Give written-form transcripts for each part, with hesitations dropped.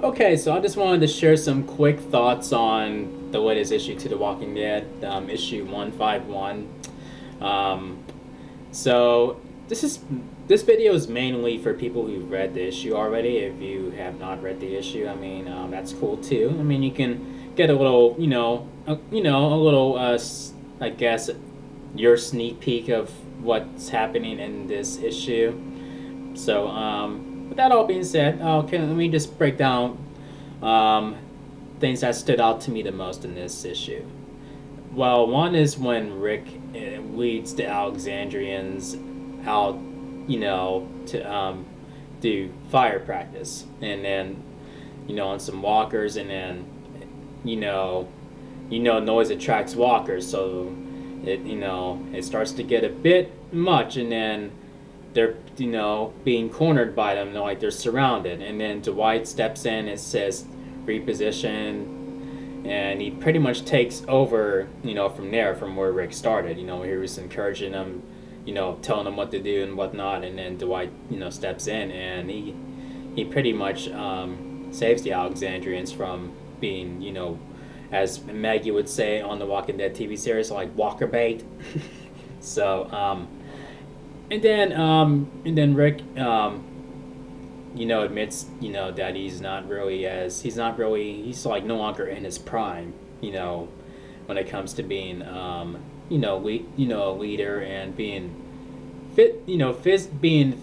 Okay, so I just wanted to share some quick thoughts on the latest issue to The Walking Dead, issue 151. Um, so this is this video is mainly for people who've read the issue already. If you have not read the issue, I mean, that's cool too. I mean, you can get a little, a little, I guess, your sneak peek of what's happening in this issue. So, with that all being said, okay, let me just break down um, things that stood out to me the most in this issue. Well, one is when Rick leads the Alexandrians out, to do fire practice, and then on some walkers, and then noise attracts walkers, so it starts to get a bit much, and then they're being cornered by them. They're like they're surrounded, and then Dwight steps in and says reposition, and he pretty much takes over from there, from where Rick started. He was encouraging them, telling them what to do and whatnot, and then Dwight steps in, and he pretty much saves the Alexandrians from being as Maggie would say on the Walking Dead TV series, like walker bait. So and then Rick, admits, that he's like no longer in his prime, when it comes to being, a leader and being fit, being,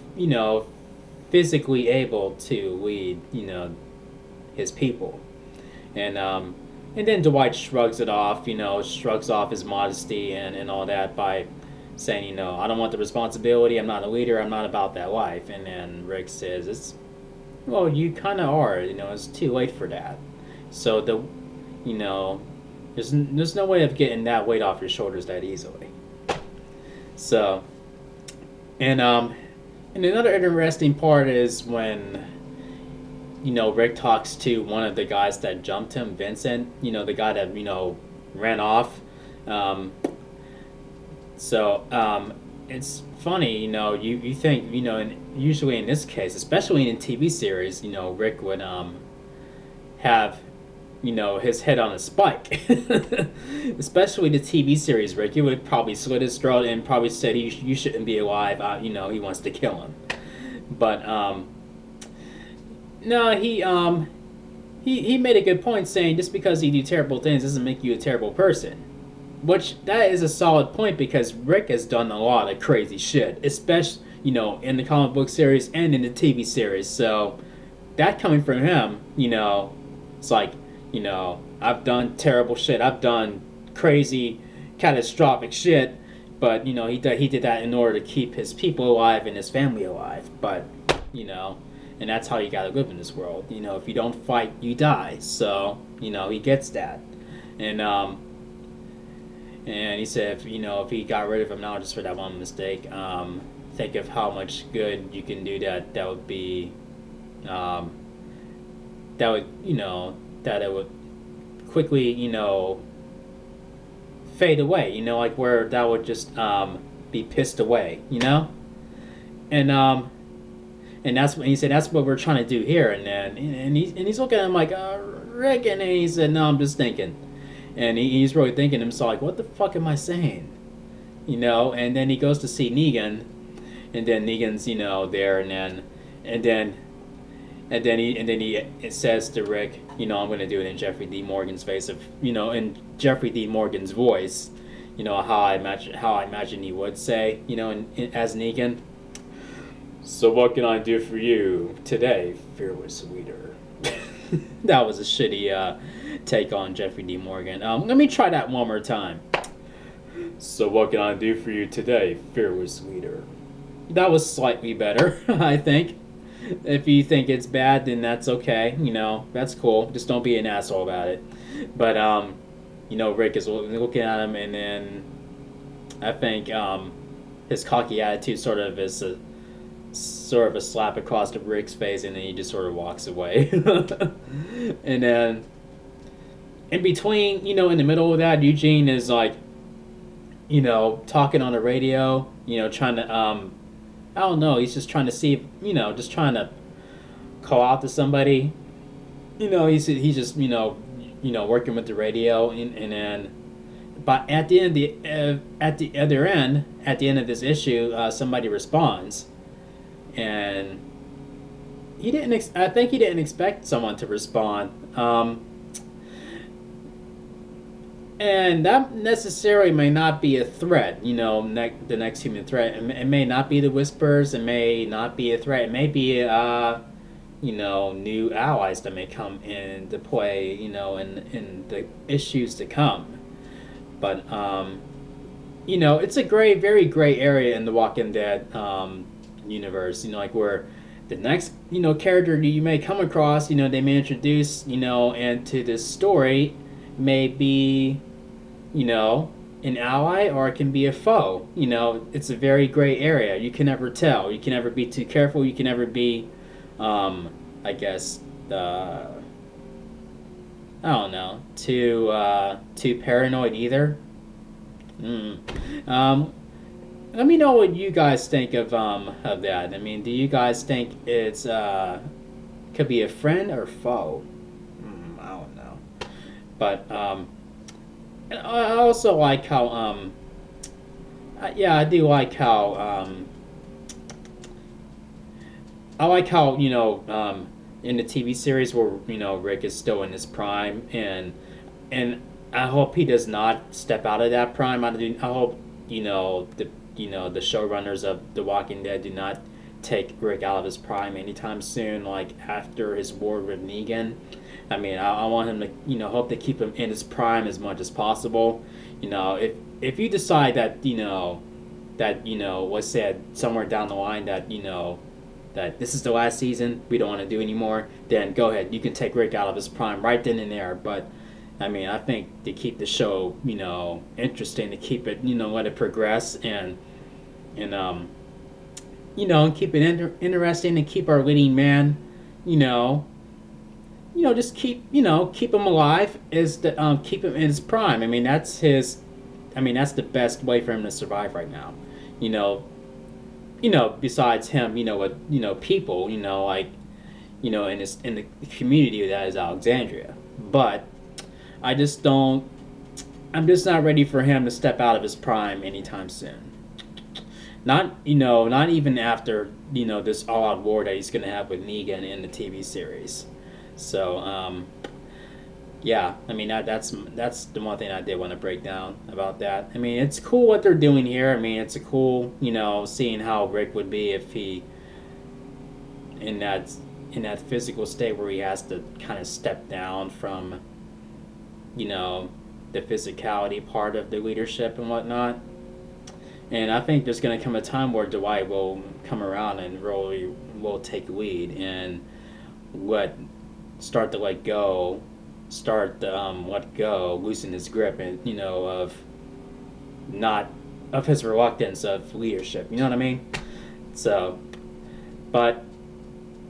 physically able to lead, his people, and then Dwight shrugs it off, shrugs off his modesty and all that by saying, I don't want the responsibility. I'm not a leader. I'm not about that life. And then Rick says, well, you kind of are. It's too late for that. So you know, there's no way of getting that weight off your shoulders that easily. So, and another interesting part is when Rick talks to one of the guys that jumped him, Vincent. The guy that ran off. Um, So it's funny, you think, and usually in this case, especially in a TV series, Rick would have, his head on a spike. Especially the TV series, Rick, he would probably slit his throat and probably said you shouldn't be alive. He wants to kill him. But no, he made a good point saying just because you do terrible things doesn't make you a terrible person. Which that is a solid point because Rick has done a lot of crazy shit, especially in the comic book series and in the TV series. So that coming from him, it's like I've done terrible shit, I've done crazy, catastrophic shit, but he did that in order to keep his people alive and his family alive. But and that's how you gotta live in this world. If you don't fight, you die. So he gets that, and and he said, if he got rid of him now just for that one mistake, think of how much good you can do. That would be, that would, that it would quickly, fade away. Like where that would just be pissed away. And that's when he said that's what we're trying to do here. And then he's looking at him like, Rick, and then he said, no, I'm just thinking. And he's really thinking to himself, like, what the fuck am I saying? And then he goes to see Negan, and then Negan's, there, and then he it says to Rick, I'm going to do it in Jeffrey D. Morgan's face in Jeffrey D. Morgan's voice, how I imagine he would say, as Negan. So what can I do for you today, fearless leader? That was a shitty take on Jeffrey D. Morgan. Let me try that one more time. So what can I do for you today, fearless leader? That was slightly better, I think. If you think it's bad, then that's okay. That's cool. Just don't be an asshole about it. But Rick is looking at him, and then I think his cocky attitude sort of is a slap across the Rick's face, and then he just sort of walks away. And then in between, in the middle of that, Eugene is like, talking on the radio, trying to, I don't know, he's just trying to see, just trying to call out to somebody, he's just working with the radio, and then, but at the end at the other end, at the end of this issue, somebody responds, and I think he didn't expect someone to respond. And that necessarily may not be a threat, the next human threat. It may not be the Whispers. It may not be a threat. It may be, new allies that may come into play, in the issues to come. But, it's a very gray area in the Walking Dead universe, like where the next, character you may come across, they may introduce, into this story may be, an ally, or it can be a foe. It's a very gray area. You can never tell. You can never be too careful. You can never be, I guess, I don't know, too paranoid either. Let me know what you guys think of that. I mean, do you guys think it's could be a friend or foe? I don't know. But and I also like how I do like how I like how in the TV series where Rick is still in his prime, and I hope he does not step out of that prime. I hope the showrunners of The Walking Dead do not take Rick out of his prime anytime soon, like after his war with Negan. I mean, I want him to, hope to keep him in his prime as much as possible. If you decide that, what's said somewhere down the line that, that this is the last season, we don't want to do anymore, then go ahead. You can take Rick out of his prime right then and there. But, I mean, I think to keep the show, interesting, to keep it, let it progress and keep it interesting, and keep our leading man, just keep him alive, is to keep him in his prime. I mean, that's the best way for him to survive right now. Besides him, with people, like, in the community that is Alexandria. But I'm just not ready for him to step out of his prime anytime soon. Not even after, this all-out war that he's going to have with Negan in the TV series. So, yeah, I mean, that's the one thing I did want to break down about that. I mean, it's cool what they're doing here. I mean, it's a cool, seeing how Rick would be if he, in that physical state where he has to kind of step down from, the physicality part of the leadership and whatnot. And I think there's going to come a time where Dwight will come around and really will take lead and start to let go, loosen his grip, and of his reluctance of leadership. You know what I mean? So, but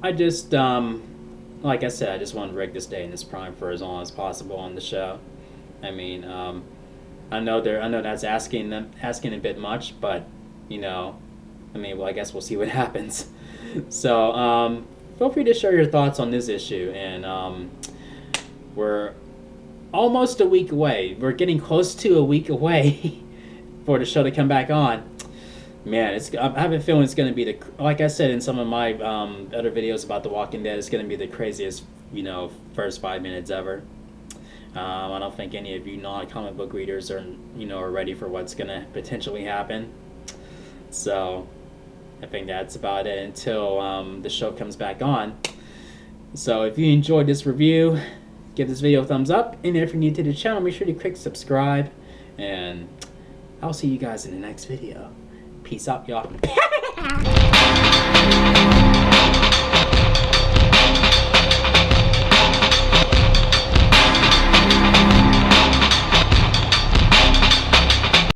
I just like I said, I just want Rick to stay in his prime for as long as possible on the show. I mean, I know that's asking a bit much, but I guess we'll see what happens. So, feel free to share your thoughts on this issue, and we're almost a week away. We're getting close to a week away for the show to come back on. Man, I have a feeling it's going to be like I said in some of my other videos about The Walking Dead, it's going to be the craziest, first 5 minutes ever. I don't think any of you non-comic book readers are ready for what's going to potentially happen. So, I think that's about it until the show comes back on. So if you enjoyed this review, give this video a thumbs up. And if you're new to the channel, make sure to click subscribe. And I'll see you guys in the next video. Peace out, y'all.